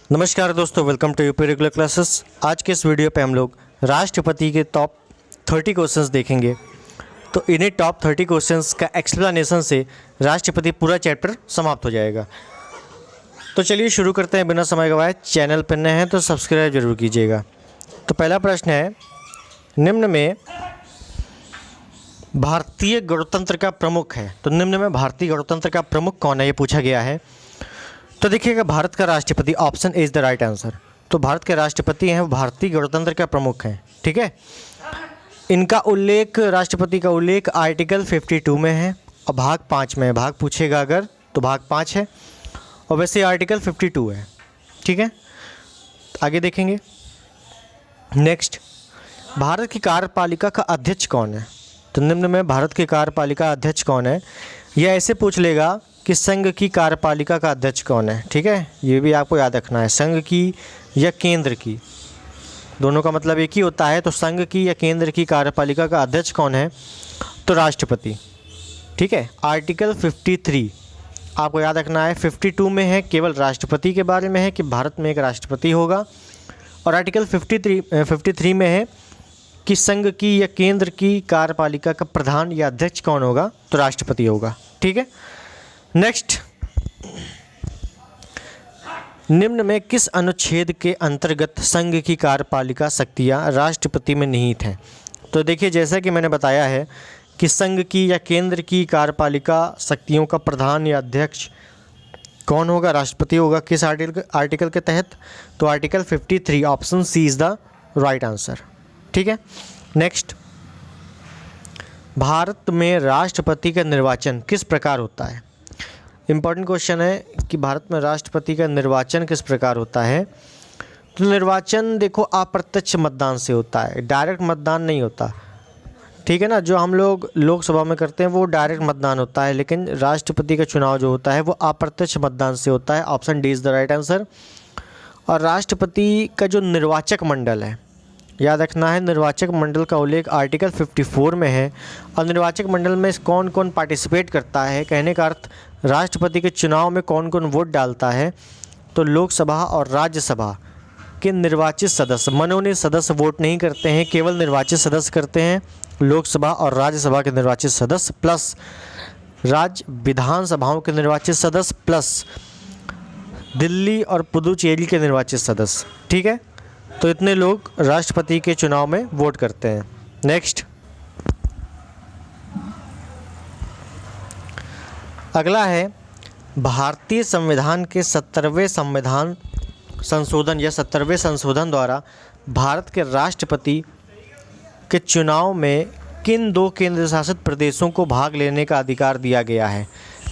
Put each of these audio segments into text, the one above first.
नमस्कार दोस्तों, welcome to UP regular classes. आज के इस वीडियो पे हम लोग राष्ट्रपति के टॉप 30 क्वेश्चंस देखेंगे। तो इन्हीं टॉप 30 क्वेश्चंस का एक्सप्लेनेशन से राष्ट्रपति पूरा चैप्टर समाप्त हो जाएगा। तो चलिए शुरू करते हैं बिना समय गवाए। चैनल पर नए हैं तो सब्सक्राइब जरूर कीजिएगा। तो पहला प्रश्न है, निम्न में भारतीय गणतंत्र का प्रमुख है। तो निम्न में भारतीय गणतंत्र का प्रमुख कौन है, ये पूछा गया है। तो देखिएगा, भारत का राष्ट्रपति, option A is the right answer. तो भारत के राष्ट्रपति हैं वो भारतीय गणतंत्र का प्रमुख हैं। ठीक है, इनका उल्लेख, राष्ट्रपति का उल्लेख आर्टिकल 52 में है और भाग 5 में है। भाग पूछेगा अगर तो भाग 5 है और वैसे आर्टिकल 52 है। ठीक है, आगे देखेंगे। नेक्स्ट, भारत की कार्यपालिका का अध्यक्ष कौन है। तो निम्न में भारत की कार्यपालिका अध्यक्ष कौन है, यह ऐसे पूछ लेगा कि संघ की कार्यपालिका का अध्यक्ष कौन है। ठीक है, ये भी आपको याद रखना है, संघ की या केंद्र की, दोनों का मतलब एक ही होता है। तो संघ की या केंद्र की कार्यपालिका का अध्यक्ष कौन है, तो राष्ट्रपति। ठीक है, आर्टिकल 53 आपको याद रखना है। 52 में है केवल राष्ट्रपति के बारे में है कि भारत में एक राष्ट्रपति होगा, और आर्टिकल 53 में है कि संघ की या केंद्र की कार्यपालिका का प्रधान या अध्यक्ष कौन होगा, तो राष्ट्रपति होगा। ठीक है, नेक्स्ट, निम्न में किस अनुच्छेद के अंतर्गत संघ की कार्यपालिका शक्तियां राष्ट्रपति में निहित हैं। तो देखिए, जैसा कि मैंने बताया है कि संघ की या केंद्र की कार्यपालिका शक्तियों का प्रधान या अध्यक्ष कौन होगा, राष्ट्रपति होगा। किस आर्टिकल के तहत, तो article 53, option C is the right answer. ठीक है, नेक्स्ट, भारत में राष्ट्रपति का निर्वाचन किस प्रकार होता है। इम्पॉर्टेंट क्वेश्चन है कि भारत में राष्ट्रपति का निर्वाचन किस प्रकार होता है। तो निर्वाचन देखो अप्रत्यक्ष मतदान से होता है, डायरेक्ट मतदान नहीं होता। ठीक है ना, जो हम लोग लोकसभा में करते हैं वो डायरेक्ट मतदान होता है, लेकिन राष्ट्रपति का चुनाव जो होता है वो अप्रत्यक्ष मतदान से होता है। Option D is the right answer. और राष्ट्रपति का जो निर्वाचक मंडल है, याद रखना है, निर्वाचक मंडल का उल्लेख आर्टिकल 54 में है। और निर्वाचक मंडल में कौन कौन पार्टिसिपेट करता है, कहने का अर्थ राष्ट्रपति के चुनाव में कौन कौन वोट डालता है, तो लोकसभा और राज्यसभा के निर्वाचित सदस्य, मनोनीत सदस्य वोट नहीं करते हैं, केवल निर्वाचित सदस्य करते हैं। लोकसभा और राज्यसभा के निर्वाचित सदस्य प्लस राज्य विधानसभाओं के निर्वाचित सदस्य प्लस दिल्ली और पुदुचेरी के निर्वाचित सदस्य। ठीक है, तो इतने लोग राष्ट्रपति के चुनाव में वोट करते हैं। नेक्स्ट, अगला है, भारतीय संविधान के 70वें संविधान संशोधन या 70वें संशोधन द्वारा भारत के राष्ट्रपति के चुनाव में किन दो केंद्र शासित प्रदेशों को भाग लेने का अधिकार दिया गया है।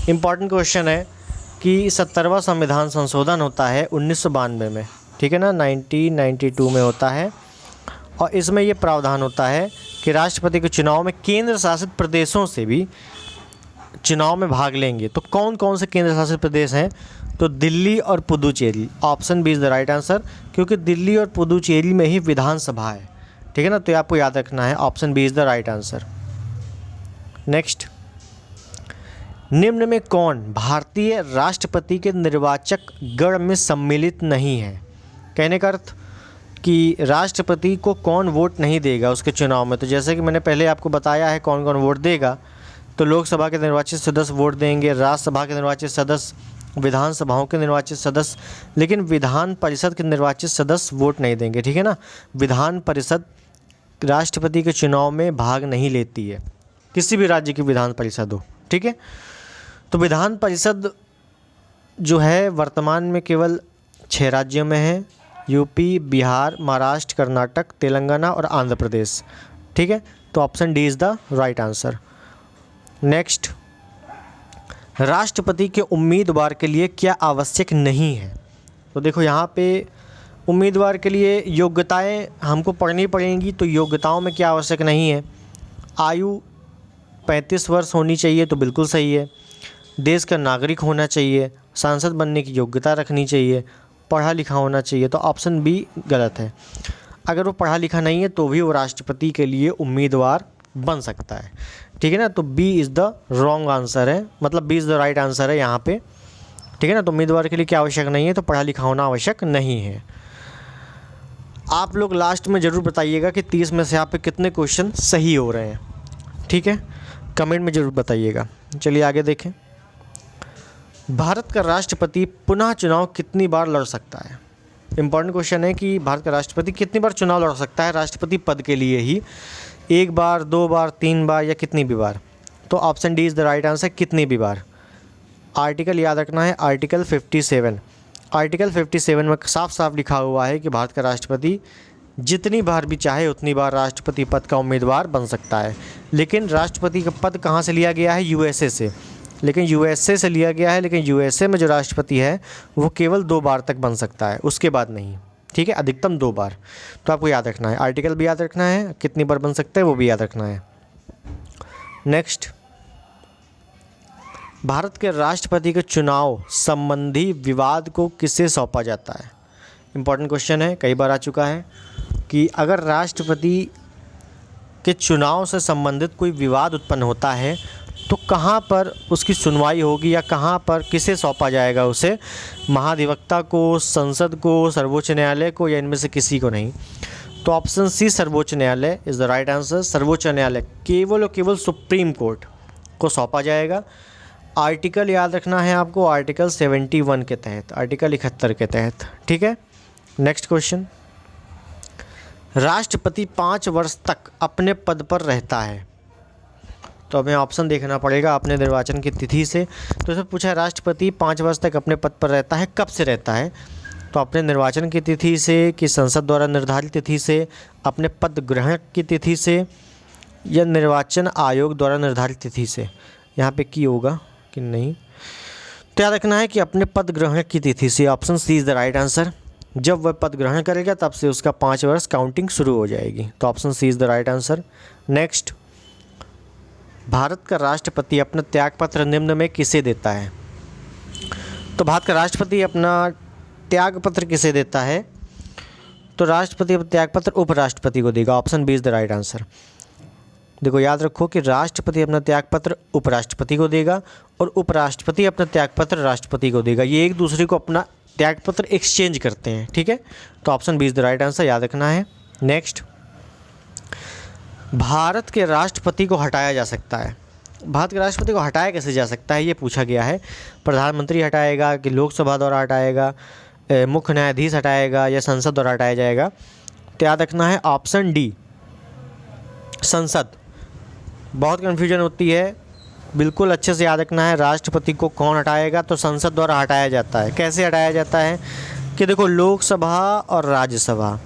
इम्पॉर्टेंट क्वेश्चन है कि 70वां संविधान संशोधन होता है 1992 में। ठीक है ना, 1992 में होता है, और इसमें ये प्रावधान होता है कि राष्ट्रपति के चुनाव में केंद्र शासित प्रदेशों से भी चुनाव में भाग लेंगे। तो कौन कौन से केंद्र शासित प्रदेश हैं, तो दिल्ली और Puducherry. Option B is the right answer, क्योंकि दिल्ली और पुदुचेरी में ही विधानसभा है। ठीक है ना, तो ये आपको याद रखना है, option B is the right answer. Next, निम्न में कौन भारतीय राष्ट्रपति के निर्वाचक गण में सम्मिलित नहीं है। कहने का अर्थ कि राष्ट्रपति को कौन वोट नहीं देगा उसके चुनाव में। तो जैसे कि मैंने पहले आपको बताया है कौन कौन वोट देगा, तो लोकसभा के निर्वाचित सदस्य वोट देंगे, राज्यसभा के निर्वाचित सदस्य, विधानसभाओं के निर्वाचित सदस्य, लेकिन विधान परिषद के निर्वाचित सदस्य वोट नहीं देंगे। ठीक है ना, विधान परिषद राष्ट्रपति के चुनाव में भाग नहीं लेती है, किसी भी राज्य की विधान परिषद हो। ठीक है, तो विधान परिषद जो है वर्तमान में केवल 6 राज्यों में है, यूपी, बिहार, महाराष्ट्र, कर्नाटक, तेलंगाना और आंध्र प्रदेश। ठीक है, तो option D is the right answer. Next, राष्ट्रपति के उम्मीदवार के लिए क्या आवश्यक नहीं है। तो देखो, यहाँ पे उम्मीदवार के लिए योग्यताएं हमको पढ़नी पड़ेंगी। तो योग्यताओं में क्या आवश्यक नहीं है, आयु 35 वर्ष होनी चाहिए, तो बिल्कुल सही है। देश का नागरिक होना चाहिए, सांसद बनने की योग्यता रखनी चाहिए, पढ़ा लिखा होना चाहिए, तो ऑप्शन बी गलत है। अगर वो पढ़ा लिखा नहीं है तो भी वो राष्ट्रपति के लिए उम्मीदवार बन सकता है। ठीक है ना, तो B is the wrong answer है, मतलब B is the right answer है यहाँ पे। ठीक है ना। तो उम्मीदवार के लिए क्या आवश्यक नहीं है, तो पढ़ा लिखा होना आवश्यक नहीं है। आप लोग लास्ट में ज़रूर बताइएगा कि 30 में से आप पे कितने क्वेश्चन सही हो रहे हैं, ठीक है, कमेंट में ज़रूर बताइएगा। चलिए आगे देखें। भारत का राष्ट्रपति पुनः चुनाव कितनी बार लड़ सकता है? इंपॉर्टेंट क्वेश्चन है कि भारत का राष्ट्रपति कितनी बार चुनाव लड़ सकता है राष्ट्रपति पद के लिए ही, 1 बार, 2 बार, 3 बार या कितनी भी बार? तो option D is the right answer, कितनी भी बार। आर्टिकल याद रखना है, आर्टिकल 57। आर्टिकल 57 में साफ साफ लिखा हुआ है कि भारत का राष्ट्रपति जितनी बार भी चाहे उतनी बार राष्ट्रपति पद का उम्मीदवार बन सकता है। लेकिन राष्ट्रपति का पद कहाँ से लिया गया है? यूएसए से। लेकिन यूएसए से लिया गया है, लेकिन यूएसए में जो राष्ट्रपति है वो केवल 2 बार तक बन सकता है, उसके बाद नहीं, ठीक है, अधिकतम 2 बार। तो आपको याद रखना है, आर्टिकल भी याद रखना है, कितनी बार बन सकता है वो भी याद रखना है। नेक्स्ट, भारत के राष्ट्रपति के चुनाव संबंधी विवाद को किसे सौंपा जाता है? इंपॉर्टेंट क्वेश्चन है, कई बार आ चुका है कि अगर राष्ट्रपति के चुनाव से संबंधित कोई विवाद उत्पन्न होता है तो कहाँ पर उसकी सुनवाई होगी या कहाँ पर किसे सौंपा जाएगा उसे? महाधिवक्ता को, संसद को, सर्वोच्च न्यायालय को, या इनमें से किसी को नहीं? तो ऑप्शन सी सर्वोच्च न्यायालय इज़ द राइट आंसर। सर्वोच्च न्यायालय केवल और केवल सुप्रीम कोर्ट को सौंपा जाएगा। आर्टिकल याद रखना है आपको, आर्टिकल 71 के तहत, आर्टिकल 71 के तहत, ठीक है। नेक्स्ट क्वेश्चन, राष्ट्रपति 5 वर्ष तक अपने पद पर रहता है। तो हमें ऑप्शन देखना पड़ेगा अपने निर्वाचन की तिथि से। तो इसमें पूछा है राष्ट्रपति 5 वर्ष तक अपने पद पर रहता है, कब से रहता है? तो अपने निर्वाचन की तिथि से, कि संसद द्वारा निर्धारित तिथि से, अपने पद ग्रहण की तिथि से, या निर्वाचन आयोग द्वारा निर्धारित तिथि से? यहाँ पे की होगा कि नहीं, तो याद रखना है कि अपने पद ग्रहण की तिथि से। Option C is the right answer. जब वह पद ग्रहण करेगा तब से उसका 5 वर्ष काउंटिंग शुरू हो जाएगी। तो option C is the right answer. Next, Bharat का राष्ट्रपति अपना त्यागपत्र निम्न में किसे देता है? तो भारत का राष्ट्रपति अपना त्यागपत्र किसे देता है? तो राष्ट्रपति अपना त्यागपत्र उपराष्ट्रपति को देगा। Option B is the right answer. देखो याद रखो कि राष्ट्रपति अपना त्यागपत्र उपराष्ट्रपति को देगा और उपराष्ट्रपति अपना त्यागपत्र राष्ट्रपति को देगा। ये एक दूसरे को अपना त्यागपत्र एक्सचेंज करते हैं, ठीक है। तो option B is the right answer, याद रखना है। नेक्स्ट, भारत के राष्ट्रपति को हटाया जा सकता है। भारत के राष्ट्रपति को हटाया कैसे जा सकता है, ये पूछा गया है। प्रधानमंत्री हटाएगा कि लोकसभा द्वारा हटाएगा, मुख्य न्यायाधीश हटाएगा या संसद द्वारा हटाया जाएगा? तो याद रखना है ऑप्शन डी, संसद। बहुत कन्फ्यूजन होती है, बिल्कुल अच्छे से याद रखना है। राष्ट्रपति को कौन हटाएगा? तो संसद द्वारा हटाया जाता है। कैसे हटाया जाता है कि देखो, लोकसभा और राज्यसभा,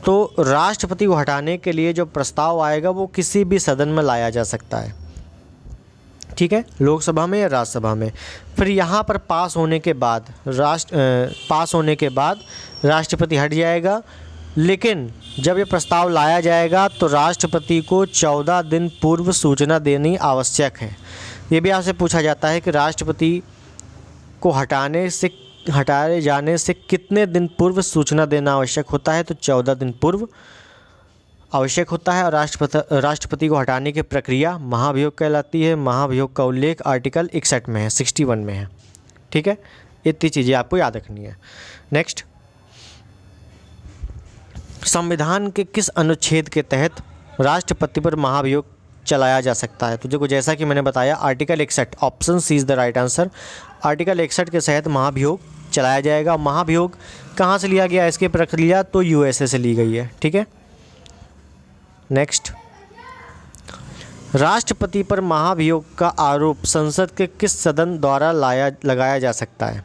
तो राष्ट्रपति को हटाने के लिए जो प्रस्ताव आएगा वो किसी भी सदन में लाया जा सकता है, ठीक है, लोकसभा में या राज्यसभा में। फिर यहाँ पर पास होने के बाद राष्ट्रपति हट जाएगा। लेकिन जब ये प्रस्ताव लाया जाएगा तो राष्ट्रपति को 14 दिन पूर्व सूचना देनी आवश्यक है। ये भी आपसे पूछा जाता है कि राष्ट्रपति को हटाए जाने से कितने दिन पूर्व सूचना देना आवश्यक होता है? तो 14 दिन पूर्व आवश्यक होता है। और राष्ट्रपति को हटाने की प्रक्रिया महाभियोग कहलाती है। महाभियोग का उल्लेख आर्टिकल 61 में है, 61 में है, ठीक है। इतनी चीज़ें आपको याद रखनी है। नेक्स्ट, संविधान के किस अनुच्छेद के तहत राष्ट्रपति पर महाभियोग चलाया जा सकता है? तो देखो, जैसा कि मैंने बताया, article 61, option C is the right answer. Article 61 के तहत महाभियोग चलाया जाएगा। महाभियोग कहाँ से लिया गया इसकी प्रक्रिया? तो यूएसए से ली गई है, ठीक है। नेक्स्ट, राष्ट्रपति पर महाभियोग का आरोप संसद के किस सदन द्वारा लगाया जा सकता है?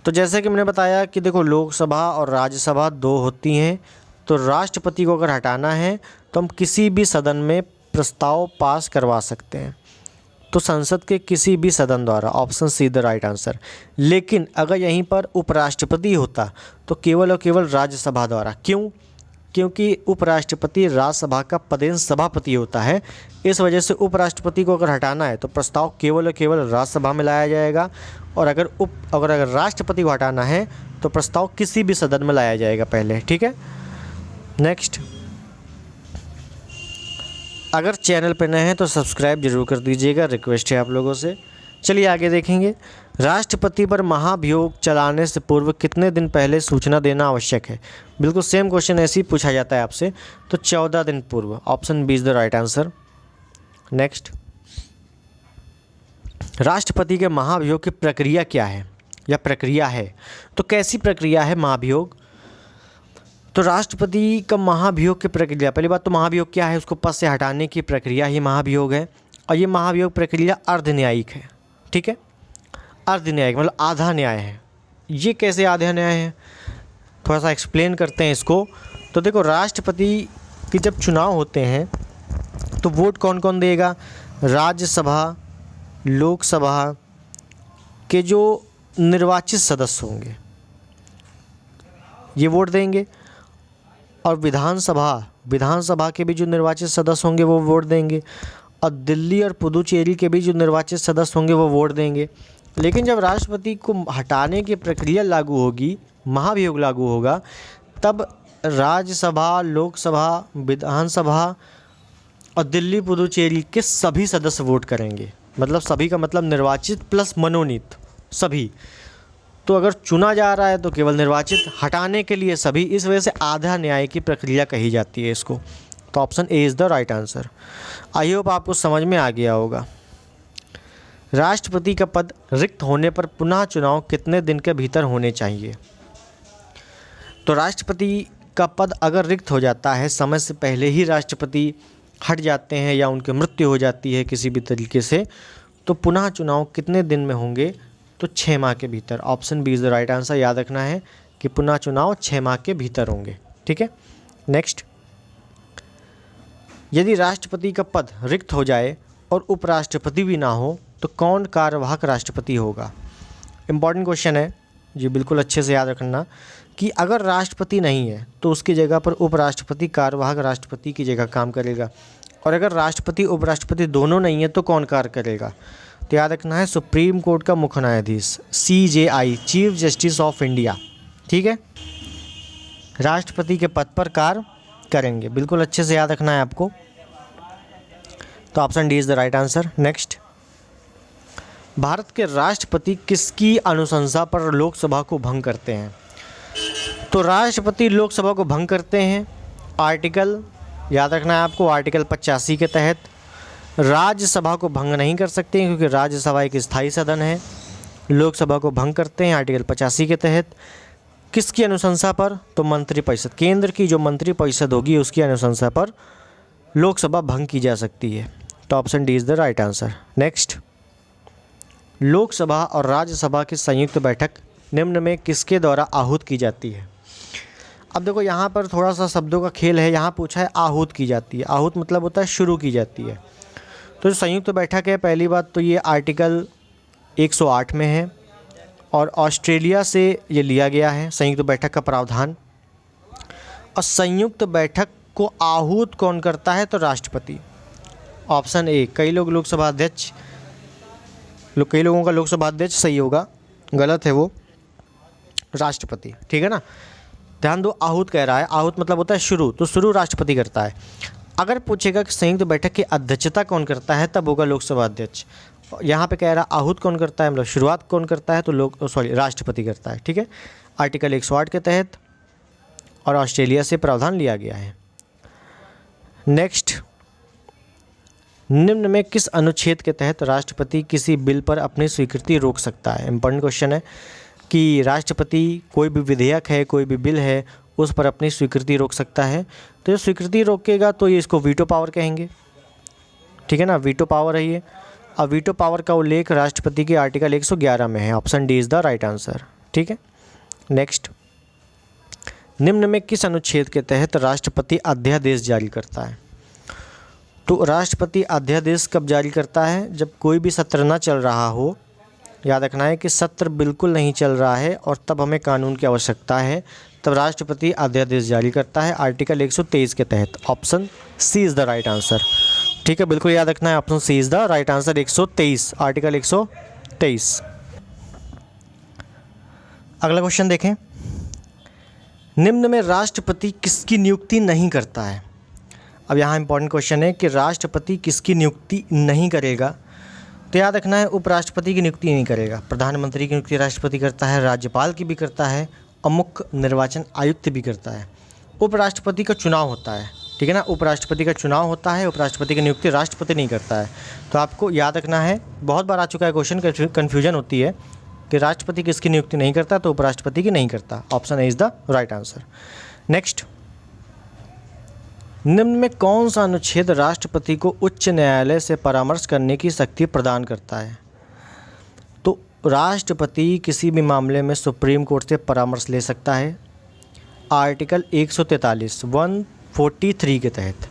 तो जैसे कि मैंने बताया कि देखो, लोकसभा और राज्यसभा 2 होती हैं। तो राष्ट्रपति को अगर हटाना है तो हम किसी भी सदन में प्रस्ताव पास करवा सकते हैं, तो संसद के किसी भी सदन द्वारा। Option see the right answer. लेकिन अगर यहीं पर उपराष्ट्रपति होता तो केवल और केवल राज्यसभा द्वारा। क्यों? क्योंकि उपराष्ट्रपति राज्यसभा का पदेन सभापति होता है। इस वजह से उपराष्ट्रपति को अगर हटाना है तो प्रस्ताव केवल और केवल राज्यसभा में लाया जाएगा। और अगर राष्ट्रपति को हटाना है तो प्रस्ताव किसी भी सदन में लाया जाएगा पहले, ठीक है। नेक्स्ट, अगर चैनल पर नए हैं तो सब्सक्राइब जरूर कर दीजिएगा, रिक्वेस्ट है आप लोगों से। चलिए आगे देखेंगे। राष्ट्रपति पर महाभियोग चलाने से पूर्व कितने दिन पहले सूचना देना आवश्यक है? बिल्कुल सेम क्वेश्चन ऐसे ही पूछा जाता है आपसे, तो 14 दिन पूर्व। Option B is the right answer. Next, राष्ट्रपति के महाभियोग की प्रक्रिया क्या है या प्रक्रिया है? तो कैसी प्रक्रिया है महाभियोग? तो राष्ट्रपति का महाभियोग की प्रक्रिया, पहली बात तो महाभियोग क्या है, उसको पद से हटाने की प्रक्रिया ही महाभियोग है। और ये महाभियोग प्रक्रिया अर्धन्यायिक है। ठीक है, अर्धन्यायिक मतलब आधा न्याय है। ये कैसे आधा न्याय है, थोड़ा सा एक्सप्लेन करते हैं इसको। तो देखो, राष्ट्रपति के जब चुनाव होते हैं तो वोट कौन कौन देगा? राज्यसभा, लोकसभा के जो निर्वाचित सदस्य होंगे ये वोट देंगे, और विधानसभा के भी जो निर्वाचित सदस्य होंगे वो वोट देंगे, और दिल्ली और पुदुचेरी के भी जो निर्वाचित सदस्य होंगे वो वोट देंगे। लेकिन जब राष्ट्रपति को हटाने की प्रक्रिया लागू होगी, महाभियोग लागू होगा, तब राज्यसभा, लोकसभा, विधानसभा और दिल्ली पुदुचेरी के सभी सदस्य वोट करेंगे। मतलब सभी का मतलब निर्वाचित प्लस मनोनीत सभी। तो अगर चुना जा रहा है तो केवल निर्वाचित, हटाने के लिए सभी। इस वजह से आधा न्याय की प्रक्रिया कही जाती है इसको। तो option A is the right answer. I hope आपको समझ में आ गया होगा। राष्ट्रपति का पद रिक्त होने पर पुनः चुनाव कितने दिन के भीतर होने चाहिए? तो राष्ट्रपति का पद अगर रिक्त हो जाता है, समय से पहले ही राष्ट्रपति हट जाते हैं या उनकी मृत्यु हो जाती है किसी भी तरीके से, तो पुनः चुनाव कितने दिन में होंगे? तो 6 माह के भीतर। Option B is the right answer. याद रखना है कि पुनः चुनाव 6 माह के भीतर होंगे। ठीक है, नेक्स्ट, यदि राष्ट्रपति का पद रिक्त हो जाए और उपराष्ट्रपति भी ना हो तो कौन कार्यवाहक राष्ट्रपति होगा? इम्पॉर्टेंट क्वेश्चन है जी, बिल्कुल अच्छे से याद रखना कि अगर राष्ट्रपति नहीं है तो उसकी जगह पर उपराष्ट्रपति कार्यवाहक राष्ट्रपति की जगह काम करेगा, और अगर राष्ट्रपति उपराष्ट्रपति दोनों नहीं है तो कौन कार्य करेगा? तो याद रखना है सुप्रीम कोर्ट का मुख्य न्यायाधीश, CJI, chief justice of India. ठीक है, राष्ट्रपति के पद पर कार्य करेंगे। बिल्कुल अच्छे से याद रखना है आपको। तो option D is the right answer. Next, Bharat के राष्ट्रपति किसकी अनुशंसा पर लोकसभा को भंग करते हैं? तो राष्ट्रपति लोकसभा को भंग करते हैं आर्टिकल, याद रखना है आपको, आर्टिकल 85 के तहत। राज्यसभा को भंग नहीं कर सकते क्योंकि राज्यसभा एक स्थायी सदन है। लोकसभा को भंग करते हैं आर्टिकल 85 के तहत। किसकी अनुशंसा पर? तो मंत्रिपरिषद, केंद्र की जो मंत्रिपरिषद होगी उसकी अनुशंसा पर लोकसभा भंग की जा सकती है। तो option D is the right answer. Next, Lok Sabha और राज्यसभा की संयुक्त बैठक निम्न में किसके द्वारा आहूत की जाती है? अब देखो, यहाँ पर थोड़ा सा शब्दों का खेल है। यहाँ पूछा है आहूत की जाती है। आहूत मतलब होता है शुरू की जाती है। तो जो संयुक्त बैठक है, पहली बात तो ये आर्टिकल 108 में है और ऑस्ट्रेलिया से ये लिया गया है संयुक्त बैठक का प्रावधान। और संयुक्त बैठक को आहूत कौन करता है? तो राष्ट्रपति। ऑप्शन ए, कई लोगों का लोकसभा अध्यक्ष सही होगा, गलत है वो, राष्ट्रपति। ठीक है ना, ध्यान दो, आहूत कह रहा है। आहूत मतलब होता है शुरू, तो शुरू राष्ट्रपति करता है। अगर पूछेगा कि संयुक्त बैठक की अध्यक्षता कौन करता है, तब होगा लोकसभा अध्यक्ष। यहाँ पे कह रहा आहूत कौन करता है, मतलब शुरुआत कौन करता है, तो राष्ट्रपति करता है। ठीक है, आर्टिकल 108 के तहत और ऑस्ट्रेलिया से प्रावधान लिया गया है। नेक्स्ट, निम्न में किस अनुच्छेद के तहत राष्ट्रपति किसी बिल पर अपनी स्वीकृति रोक सकता है? इंपॉर्टेंट क्वेश्चन है कि राष्ट्रपति कोई भी विधेयक है, कोई भी बिल है, उस पर अपनी स्वीकृति रोक सकता है। तो ये स्वीकृति रोकेगा तो ये इसको वीटो पावर कहेंगे। ठीक है ना, वीटो पावर है ये। अब वीटो पावर का उल्लेख राष्ट्रपति के आर्टिकल 111 में है। Option D is the right answer. ठीक है, नेक्स्ट, निम्न में किस अनुच्छेद के तहत राष्ट्रपति अध्यादेश जारी करता है? तो राष्ट्रपति अध्यादेश कब जारी करता है? जब कोई भी सत्र ना चल रहा हो। याद रखना है कि सत्र बिल्कुल नहीं चल रहा है और तब हमें कानून की आवश्यकता है, तब राष्ट्रपति अध्यादेश जारी करता है आर्टिकल 123 के तहत। Option C is the right answer. ठीक है, बिल्कुल याद रखना है, option C is the right answer. 123, article 123। अगला क्वेश्चन देखें, निम्न में राष्ट्रपति किसकी नियुक्ति नहीं करता है? अब यहाँ इंपॉर्टेंट क्वेश्चन है कि राष्ट्रपति किसकी नियुक्ति नहीं करेगा। तो याद रखना है उपराष्ट्रपति की नियुक्ति नहीं करेगा, प्रधानमंत्री की नियुक्ति राष्ट्रपति करता है, राज्यपाल की भी करता है और मुख्य निर्वाचन आयुक्त भी करता है। उपराष्ट्रपति का चुनाव होता है, ठीक है ना, उपराष्ट्रपति का चुनाव होता है, उपराष्ट्रपति की नियुक्ति राष्ट्रपति नहीं करता है। तो आपको याद रखना है, बहुत बार आ चुका है क्वेश्चन, कन्फ्यूजन होती है कि राष्ट्रपति किसकी नियुक्ति नहीं करता तो उपराष्ट्रपति की नहीं करता। Option A is the right answer. Next, निम्न में कौन सा अनुच्छेद राष्ट्रपति को उच्च न्यायालय से परामर्श करने की शक्ति प्रदान करता है? तो राष्ट्रपति किसी भी मामले में सुप्रीम कोर्ट से परामर्श ले सकता है आर्टिकल 143 143 के तहत,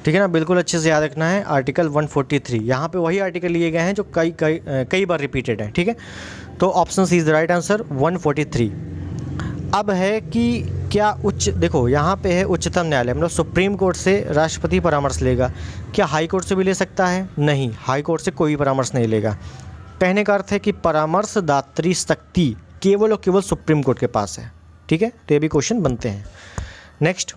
ठीक है ना, बिल्कुल अच्छे से याद रखना है। आर्टिकल 143, यहाँ पे वही आर्टिकल लिए गए हैं जो कई बार रिपीटेड है, ठीक है। तो option C is the right answer 143। अब है कि क्या देखो यहाँ पे है उच्चतम न्यायालय, मतलब सुप्रीम कोर्ट से राष्ट्रपति परामर्श लेगा। क्या हाई कोर्ट से भी ले सकता है? नहीं, हाई कोर्ट से कोई परामर्श नहीं लेगा। कहने का अर्थ है कि परामर्शदात्री शक्ति केवल और केवल सुप्रीम कोर्ट के पास है, ठीक है। तो ये भी क्वेश्चन बनते हैं। नेक्स्ट,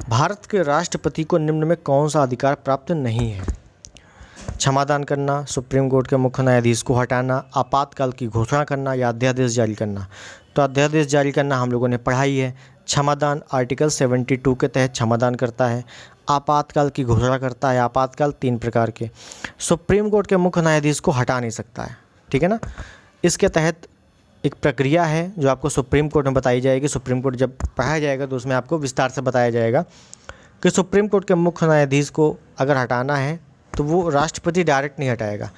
भारत के राष्ट्रपति को निम्न में कौन सा अधिकार प्राप्त नहीं है? क्षमादान करना, सुप्रीम कोर्ट के मुख्य न्यायाधीश को हटाना, आपातकाल की घोषणा करना या अध्यादेश जारी करना। तो अध्यादेश जारी करना हम लोगों ने पढ़ाई है। क्षमादान आर्टिकल 72 के तहत क्षमादान करता है। आपातकाल की घोषणा करता है। आपातकाल 3 प्रकार के। सुप्रीम कोर्ट के मुख्य न्यायाधीश को हटा नहीं सकता है, ठीक है ना। इसके तहत एक प्रक्रिया है जो आपको सुप्रीम कोर्ट में बताई जाएगी। सुप्रीम कोर्ट जब पढ़ाया जाएगा तो उसमें आपको विस्तार से बताया जाएगा कि सुप्रीम कोर्ट के मुख्य न्यायाधीश को अगर हटाना है तो वो राष्ट्रपति डायरेक्ट नहीं हटाएगा।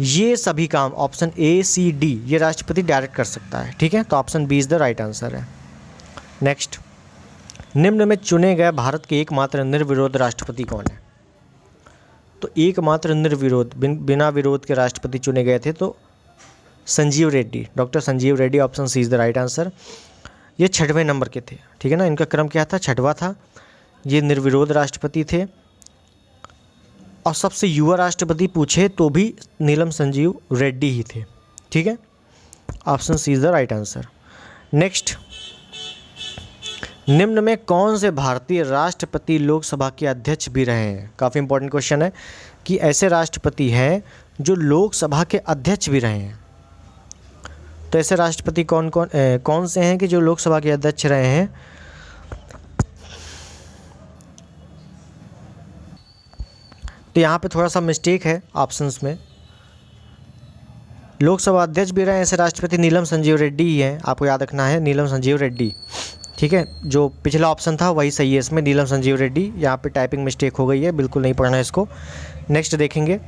ये सभी काम ऑप्शन ए सी डी ये राष्ट्रपति डायरेक्ट कर सकता है, ठीक है। तो option B is the right answer है। नेक्स्ट, निम्न में चुने गए भारत के एकमात्र निर्विरोध राष्ट्रपति कौन है? तो एकमात्र निर्विरोध बिना विरोध के राष्ट्रपति चुने गए थे तो Sanjiva Reddy, doctor Sanjiva Reddy. Option C is the right answer. ये 6वें नंबर के थे, ठीक है ना, इनका क्रम क्या था? 6वां था। ये निर्विरोध राष्ट्रपति थे और सबसे युवा राष्ट्रपति पूछे तो भी नीलम संजीव रेड्डी ही थे, ठीक है। Option C is the right answer. Next, निम्न में कौन से भारतीय राष्ट्रपति लोकसभा के अध्यक्ष भी रहे हैं? काफ़ी इंपॉर्टेंट क्वेश्चन है कि ऐसे राष्ट्रपति हैं जो लोकसभा के अध्यक्ष भी रहे हैं। तो ऐसे राष्ट्रपति कौन से हैं कि जो लोकसभा के अध्यक्ष रहे हैं? तो यहाँ पे थोड़ा सा मिस्टेक है ऑप्शंस में। लोकसभा अध्यक्ष भी रहे ऐसे राष्ट्रपति नीलम संजीव रेड्डी ही हैं, आपको याद रखना है, नीलम संजीव रेड्डी, ठीक है। जो पिछला ऑप्शन था वही सही है इसमें, नीलम संजीव रेड्डी। यहाँ पे टाइपिंग मिस्टेक हो गई है, बिल्कुल नहीं पढ़ना है इसको। नेक्स्ट देखेंगे,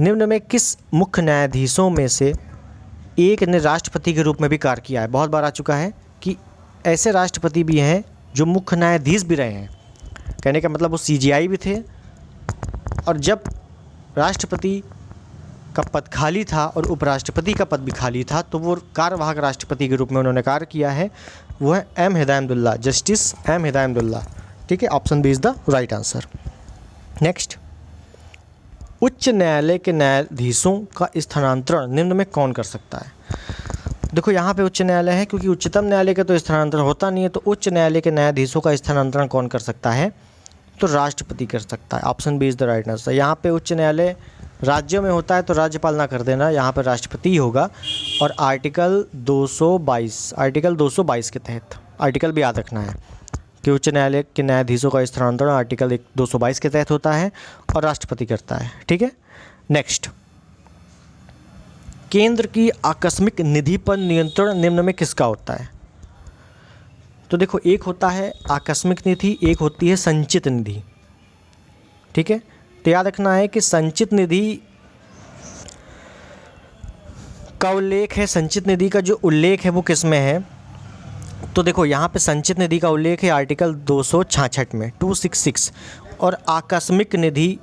निम्न में किस मुख्य न्यायाधीशों में से एक ने राष्ट्रपति के रूप में भी कार्य किया है? बहुत बार आ चुका है कि ऐसे राष्ट्रपति भी हैं जो मुख्य न्यायाधीश भी रहे हैं। कहने का मतलब वो CJI भी थे और जब राष्ट्रपति का पद खाली था और उपराष्ट्रपति का पद भी खाली था तो वो कार्यवाहक राष्ट्रपति के रूप में उन्होंने कार्य किया है। वो है M Hidayatullah, justice M Hidayatullah, ठीक है। Option B is the right answer. Next, उच्च न्यायालय के न्यायाधीशों का स्थानांतरण निम्न में कौन कर सकता है? देखो यहाँ पे उच्च न्यायालय है क्योंकि उच्चतम न्यायालय का तो स्थानांतरण होता नहीं है, तो उच्च न्यायालय के न्यायाधीशों का स्थानांतरण कौन कर सकता है? तो राष्ट्रपति कर सकता है। Option B is the right answer. यहाँ पे उच्च न्यायालय राज्यों में होता है तो राज्यपाल ना कर देना, यहाँ पर राष्ट्रपति ही होगा। और आर्टिकल 222 के तहत, आर्टिकल भी याद रखना है कि उच्च न्यायालय के न्यायाधीशों का स्थानांतरण आर्टिकल 222 के तहत होता है और राष्ट्रपति करता है, ठीक है। नेक्स्ट, केंद्र की आकस्मिक निधि पर नियंत्रण निम्न में किसका होता है? तो देखो, एक होता है आकस्मिक निधि, एक होती है संचित निधि, ठीक है। तो याद रखना है कि संचित निधि का उल्लेख है, संचित निधि का जो उल्लेख है वो किस में है? तो देखो यहाँ पे संचित निधि का उल्लेख है आर्टिकल 266 में 266, और आकस्मिक निधि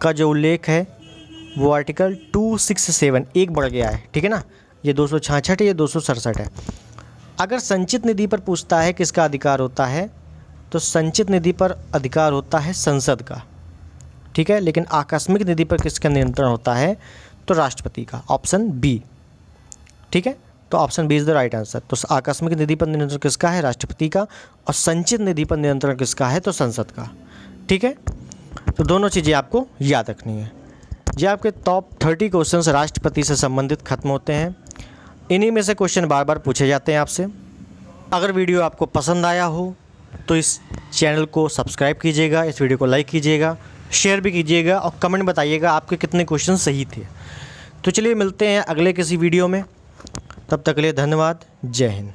का जो उल्लेख है वो आर्टिकल 267, एक बढ़ गया है, ठीक है ना। ये 266 है, ये 267 है। अगर संचित निधि पर पूछता है किसका अधिकार होता है तो संचित निधि पर अधिकार होता है संसद का, ठीक है। लेकिन आकस्मिक निधि पर किसका नियंत्रण होता है? तो राष्ट्रपति का। ऑप्शन बी, ठीक है। तो option B is the right answer. तो आकस्मिक निधि पर नियंत्रण किसका है? राष्ट्रपति का। और संचित निधि पर नियंत्रण किसका है? तो संसद का, ठीक है। तो दोनों चीज़ें आपको याद रखनी है। ये आपके टॉप 30 क्वेश्चंस राष्ट्रपति से संबंधित खत्म होते हैं। इन्हीं में से क्वेश्चन बार बार पूछे जाते हैं आपसे। अगर वीडियो आपको पसंद आया हो तो इस चैनल को सब्सक्राइब कीजिएगा, इस वीडियो को लाइक कीजिएगा, शेयर भी कीजिएगा और कमेंट बताइएगा आपके कितने क्वेश्चन सही थे। तो चलिए मिलते हैं अगले किसी वीडियो में, तब तक के लिए धन्यवाद। जय हिंद।